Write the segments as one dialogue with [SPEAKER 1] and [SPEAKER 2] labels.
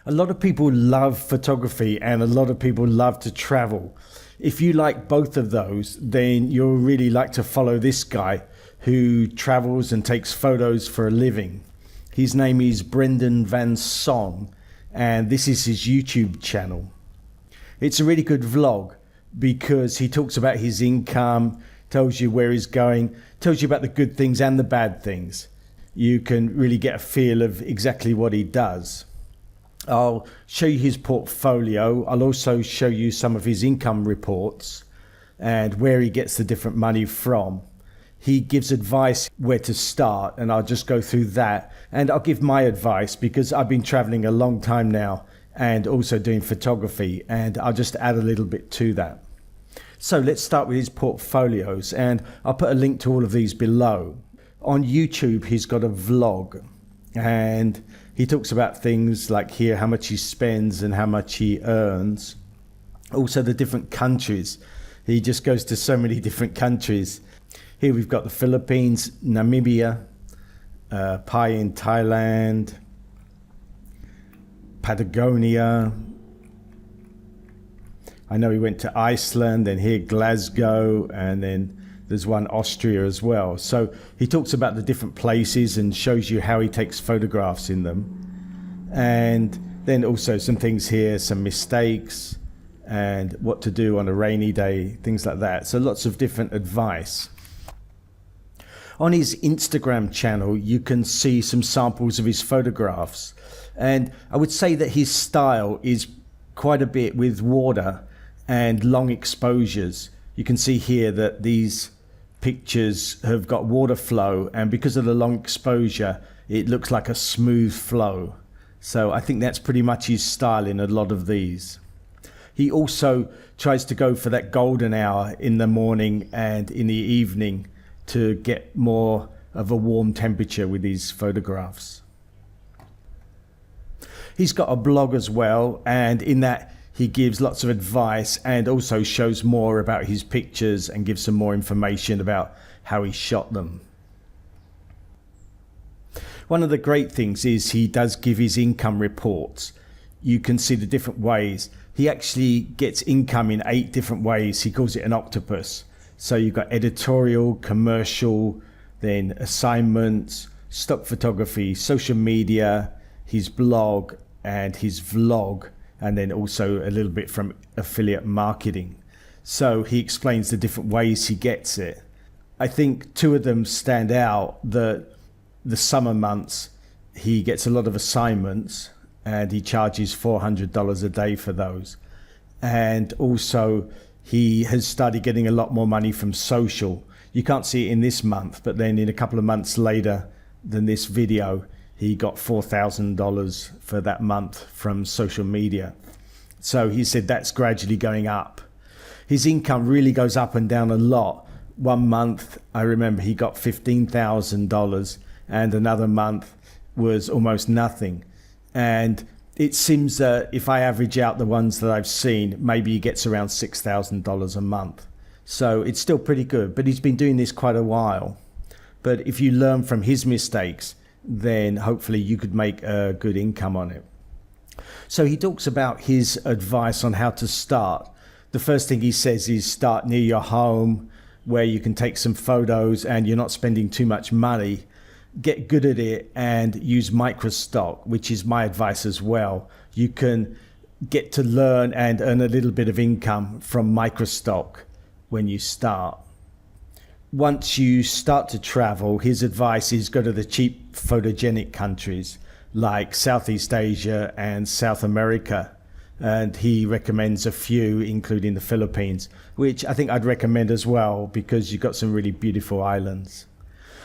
[SPEAKER 1] A lot of people love photography and a lot of people love to travel. If you like both of those, then you'll really like to follow this guy who travels and takes photos for a living. His name is Brendan Van Son, and this is his YouTube channel. It's a really good vlog because he talks about his income, tells you where he's going, tells you about the good things and the bad things. You can really get a feel of exactly what he does. I'll show you his portfolio. I'll also show you some of his income reports and where he gets the different money from. He gives advice where to start, and I'll just go through that. And I'll give my advice because I've been traveling a long time now and also doing photography, and I'll just add a little bit to that. So let's start with his portfolios, and I'll put a link to all of these below. On YouTube, he's got a vlog, and he talks about things like here, how much he spends and how much he earns. Also the different countries. He just goes to so many different countries. Here we've got the Philippines, Namibia, Pai in Thailand, Patagonia. I know he went to Iceland, and here Glasgow, and then there's one Austria as well. So he talks about the different places and shows you how he takes photographs in them. And then also some things here, some mistakes and what to do on a rainy day, things like that. So lots of different advice. On his Instagram channel, you can see some samples of his photographs. And I would say that his style is quite a bit with water and long exposures. You can see here that these pictures have got water flow, and because of the long exposure, it looks like a smooth flow. So I think that's pretty much his style in a lot of these. He also tries to go for that golden hour in the morning and in the evening to get more of a warm temperature with his photographs. He's got a blog as well, and in that he gives lots of advice and also shows more about his pictures and gives some more information about how he shot them. One of the great things is he does give his income reports. You can see the different ways. He actually gets income in 8 different ways. He calls it an octopus. So you've got editorial, commercial, then assignments, stock photography, social media, his blog and his vlog, and then also a little bit from affiliate marketing. So he explains the different ways he gets it. I think 2 of them stand out. The summer months, he gets a lot of assignments and he charges $400 a day for those. And also he has started getting a lot more money from social. You can't see it in this month, but then in a couple of months later than this video, he got $4,000 for that month from social media. So he said that's gradually going up. His income really goes up and down a lot. One month, I remember he got $15,000, and another month was almost nothing. And it seems that if I average out the ones that I've seen, maybe he gets around $6,000 a month. So it's still pretty good, but he's been doing this quite a while. But if you learn from his mistakes, then hopefully you could make a good income on it. So he talks about his advice on how to start. The first thing he says is start near your home where you can take some photos and you're not spending too much money. Get good at it and use microstock, which is my advice as well. You can get to learn and earn a little bit of income from microstock when you start. Once you start to travel, his advice is go to the cheap photogenic countries like Southeast Asia and South America. And he recommends a few, including the Philippines, which I think I'd recommend as well because you've got some really beautiful islands.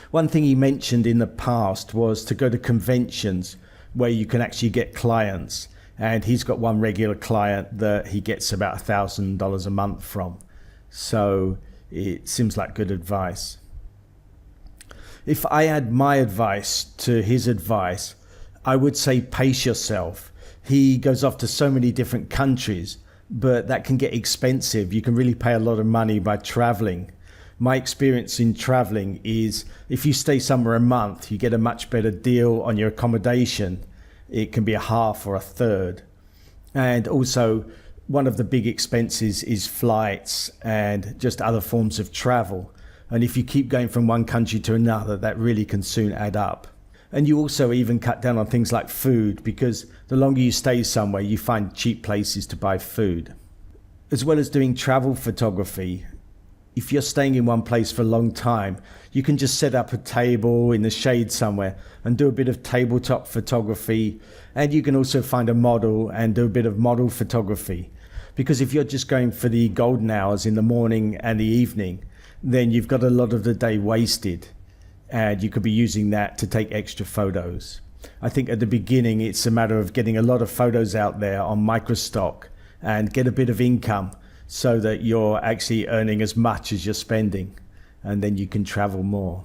[SPEAKER 1] One thing he mentioned in the past was to go to conventions where you can actually get clients. And he's got one regular client that he gets about $1,000 a month from. So it seems like good advice. If I add my advice to his advice, I would say pace yourself. He goes off to so many different countries, but that can get expensive. You can really pay a lot of money by traveling. My experience in traveling is if you stay somewhere a month, you get a much better deal on your accommodation it can be a half or a third. And also, one of the big expenses is flights and just other forms of travel. And if you keep going from one country to another, that really can soon add up. And you also even cut down on things like food, because the longer you stay somewhere, you find cheap places to buy food. As well as doing travel photography, if you're staying in one place for a long time, you can just set up a table in the shade somewhere and do a bit of tabletop photography. And you can also find a model and do a bit of model photography. Because if you're just going for the golden hours in the morning and the evening, then you've got a lot of the day wasted. And you could be using that to take extra photos. I think at the beginning, it's a matter of getting a lot of photos out there on microstock and get a bit of income so that you're actually earning as much as you're spending, and then you can travel more.